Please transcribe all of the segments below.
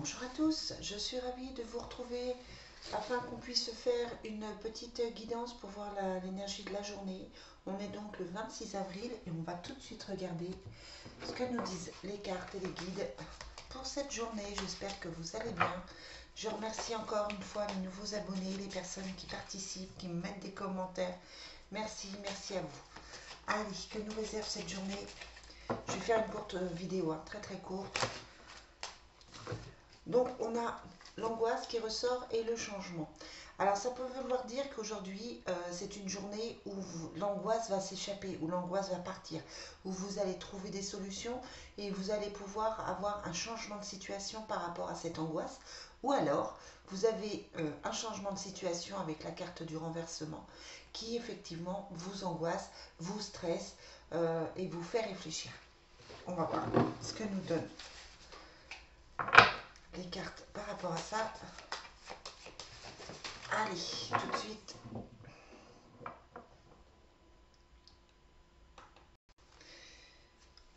Bonjour à tous, je suis ravie de vous retrouver afin qu'on puisse faire une petite guidance pour voir l'énergie de la journée. On est donc le 26 avril et on va tout de suite regarder ce que nous disent les cartes et les guides pour cette journée. J'espère que vous allez bien. Je remercie encore une fois les nouveaux abonnés, les personnes qui participent, qui me mettent des commentaires. Merci, merci à vous. Allez, que nous réserve cette journée? Je vais faire une courte vidéo, très très courte. Donc on a l'angoisse qui ressort et le changement. Alors ça peut vouloir dire qu'aujourd'hui c'est une journée où l'angoisse va s'échapper, où l'angoisse va partir, où vous allez trouver des solutions et vous allez pouvoir avoir un changement de situation par rapport à cette angoisse. Ou alors vous avez un changement de situation avec la carte du renversement qui effectivement vous angoisse, vous stresse et vous fait réfléchir. On va voir ce que nous donne les cartes par rapport à ça. Allez, tout de suite.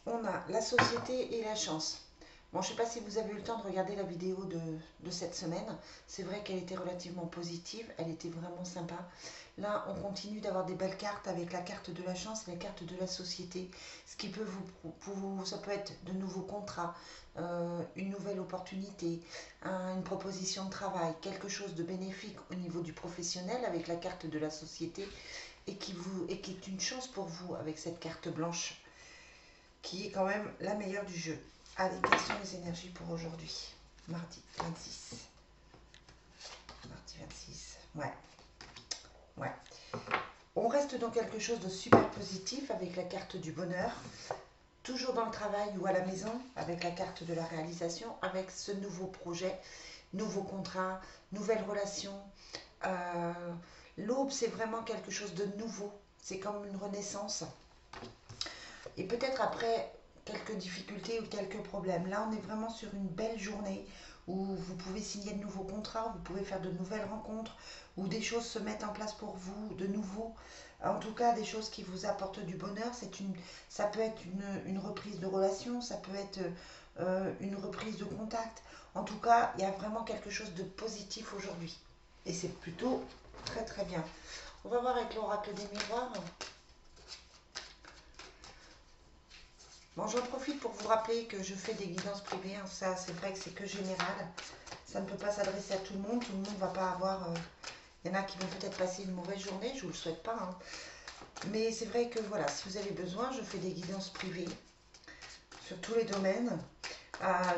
On a la société et la chance. Bon, je ne sais pas si vous avez eu le temps de regarder la vidéo de cette semaine. C'est vrai qu'elle était relativement positive, elle était vraiment sympa. Là, on continue d'avoir des belles cartes avec la carte de la chance et la carte de la société. Ce qui peut ça peut être de nouveaux contrats, une nouvelle opportunité, une proposition de travail, quelque chose de bénéfique au niveau du professionnel avec la carte de la société et qui est une chance pour vous avec cette carte blanche qui est quand même la meilleure du jeu. Allez, quelles sont les énergies pour aujourd'hui? Mardi 26. Mardi 26. Ouais. On reste dans quelque chose de super positif avec la carte du bonheur. Toujours dans le travail ou à la maison, avec la carte de la réalisation, avec ce nouveau projet, nouveau contrat, nouvelle relation. L'aube, c'est vraiment quelque chose de nouveau. C'est comme une renaissance. Et peut-être après quelques difficultés ou quelques problèmes. Là, on est vraiment sur une belle journée où vous pouvez signer de nouveaux contrats, vous pouvez faire de nouvelles rencontres, où des choses se mettent en place pour vous de nouveau. En tout cas, des choses qui vous apportent du bonheur. Ça peut être une reprise de relation, ça peut être une reprise de contact. En tout cas, il y a vraiment quelque chose de positif aujourd'hui. Et c'est plutôt très très bien. On va voir avec l'oracle des miroirs. Bon, j'en profite pour vous rappeler que je fais des guidances privées. Ça, c'est vrai que c'est que général. Ça ne peut pas s'adresser à tout le monde. Tout le monde ne va pas avoir... Il y en a qui vont peut-être passer une mauvaise journée. Je ne vous le souhaite pas. Mais c'est vrai que voilà, si vous avez besoin, je fais des guidances privées sur tous les domaines.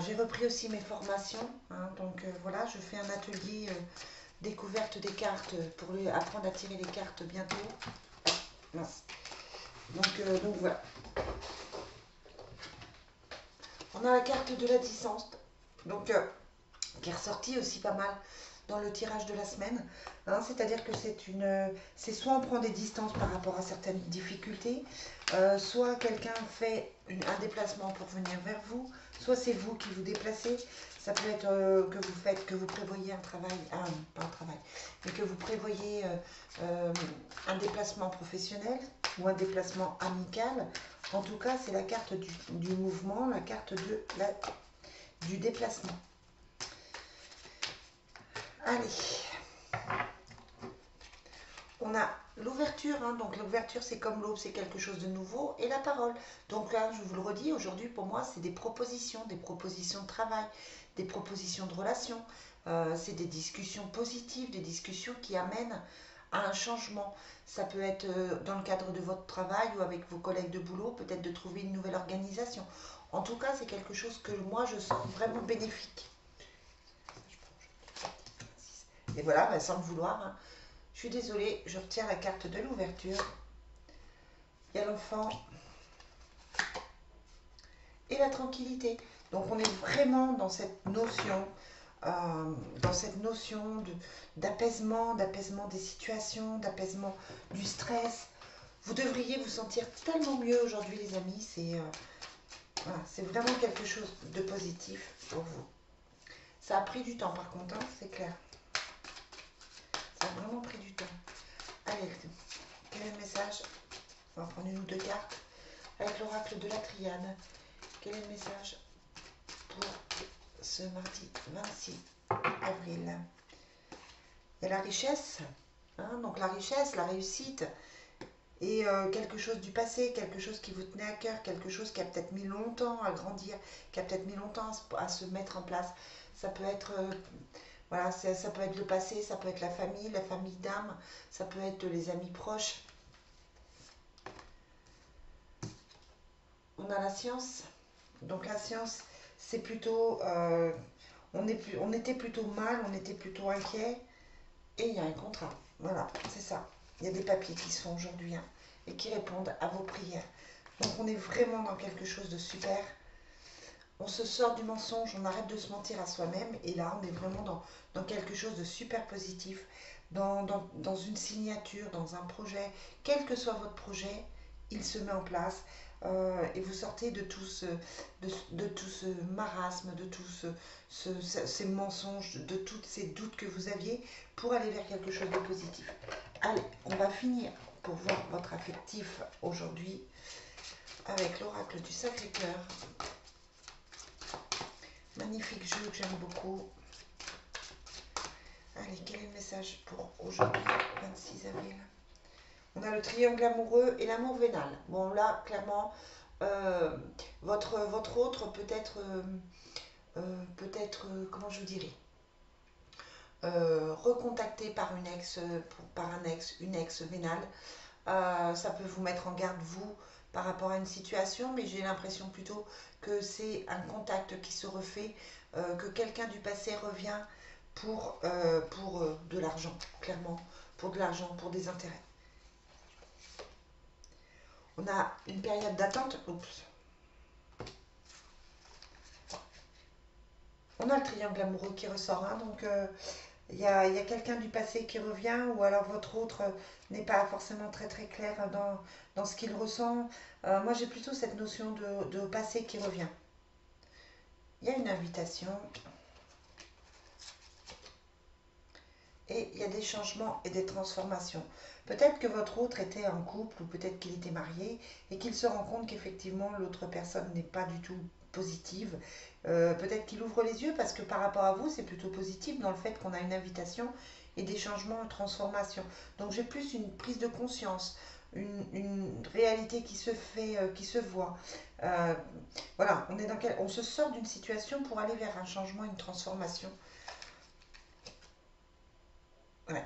J'ai repris aussi mes formations. Donc voilà, je fais un atelier découverte des cartes pour apprendre à tirer les cartes bientôt. Mince. Donc voilà. On a la carte de la distance, donc qui est ressortie aussi pas mal dans le tirage de la semaine. C'est-à-dire que c'est soit on prend des distances par rapport à certaines difficultés, soit quelqu'un fait un déplacement pour venir vers vous, soit c'est vous qui vous déplacez. Ça peut être que vous prévoyez un travail, pas un travail, mais que vous prévoyez un déplacement professionnel ou un déplacement amical. En tout cas, c'est la carte du mouvement, la carte du déplacement. Allez, on a l'ouverture, donc l'ouverture c'est comme l'aube, c'est quelque chose de nouveau, et la parole. Donc là, je vous le redis, aujourd'hui pour moi c'est des propositions de travail, des propositions de relations, c'est des discussions positives, des discussions qui amènent à un changement. Ça peut être dans le cadre de votre travail ou avec vos collègues de boulot, peut-être de trouver une nouvelle organisation. En tout cas, c'est quelque chose que moi je sens vraiment bénéfique. Et voilà, sans le vouloir, je suis désolée, je retire la carte de l'ouverture. Il y a l'enfant et la tranquillité. Donc on est vraiment dans cette notion d'apaisement des situations, d'apaisement du stress. Vous devriez vous sentir tellement mieux aujourd'hui, les amis. C'est vraiment quelque chose de positif pour vous. Ça a pris du temps par contre, c'est clair. Ça a vraiment pris du temps. Allez, quel est le message? On va prendre une ou deux cartes avec l'oracle de la triade. Quel est le message pour ce mardi 26 avril. Il y a la richesse, hein, donc la richesse, la réussite, et quelque chose du passé, quelque chose qui vous tenait à cœur, quelque chose qui a peut-être mis longtemps à grandir, qui a peut-être mis longtemps à se mettre en place. Ça peut être, voilà, ça peut être le passé, ça peut être la famille d'âme, ça peut être les amis proches. On a la science. Donc la science, c'est plutôt, on était plutôt mal, on était plutôt inquiet, et il y a un contrat. Voilà, c'est ça. Il y a des papiers qui se font aujourd'hui, hein, et qui répondent à vos prières. Donc on est vraiment dans quelque chose de super. On se sort du mensonge, on arrête de se mentir à soi-même, et là on est vraiment dans quelque chose de super positif, dans une signature, dans un projet, quel que soit votre projet, il se met en place, et vous sortez de tout ce marasme, de tous ces mensonges, de tous ces doutes que vous aviez, pour aller vers quelque chose de positif. Allez, on va finir pour voir votre affectif aujourd'hui avec l'oracle du Sacré-Cœur. Magnifique jeu que j'aime beaucoup. Allez, quel est le message pour aujourd'hui, 26 avril? On a le triangle amoureux et l'amour vénal. Bon, là, clairement, votre autre peut-être, comment je vous dirais, recontacté par un ex, une ex vénale. Ça peut vous mettre en garde, vous, par rapport à une situation, mais j'ai l'impression plutôt que c'est un contact qui se refait, que quelqu'un du passé revient pour de l'argent, clairement, pour de l'argent, pour des intérêts. On a une période d'attente. Oups. On a le triangle amoureux qui ressort, hein, donc il y a quelqu'un du passé qui revient, ou alors votre autre n'est pas forcément très très clair dans ce qu'il ressent. Moi j'ai plutôt cette notion de passé qui revient. Il y a une invitation. Et il y a des changements et des transformations. Peut-être que votre autre était en couple, ou peut-être qu'il était marié, et qu'il se rend compte qu'effectivement l'autre personne n'est pas du tout positive. Peut-être qu'il ouvre les yeux, parce que par rapport à vous, c'est plutôt positif dans le fait qu'on a une invitation et des changements et transformations. Donc j'ai plus une prise de conscience, une réalité qui se fait, qui se voit. Voilà, on se sort d'une situation pour aller vers un changement, une transformation. Ouais,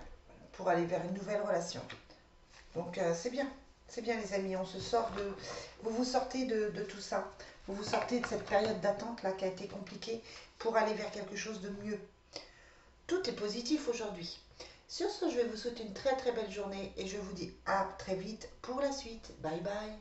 pour aller vers une nouvelle relation. Donc c'est bien les amis, on se sort de... Vous vous sortez de tout ça, vous vous sortez de cette période d'attente là qui a été compliquée pour aller vers quelque chose de mieux. Tout est positif aujourd'hui. Sur ce, je vais vous souhaiter une très très belle journée et je vous dis à très vite pour la suite. Bye bye.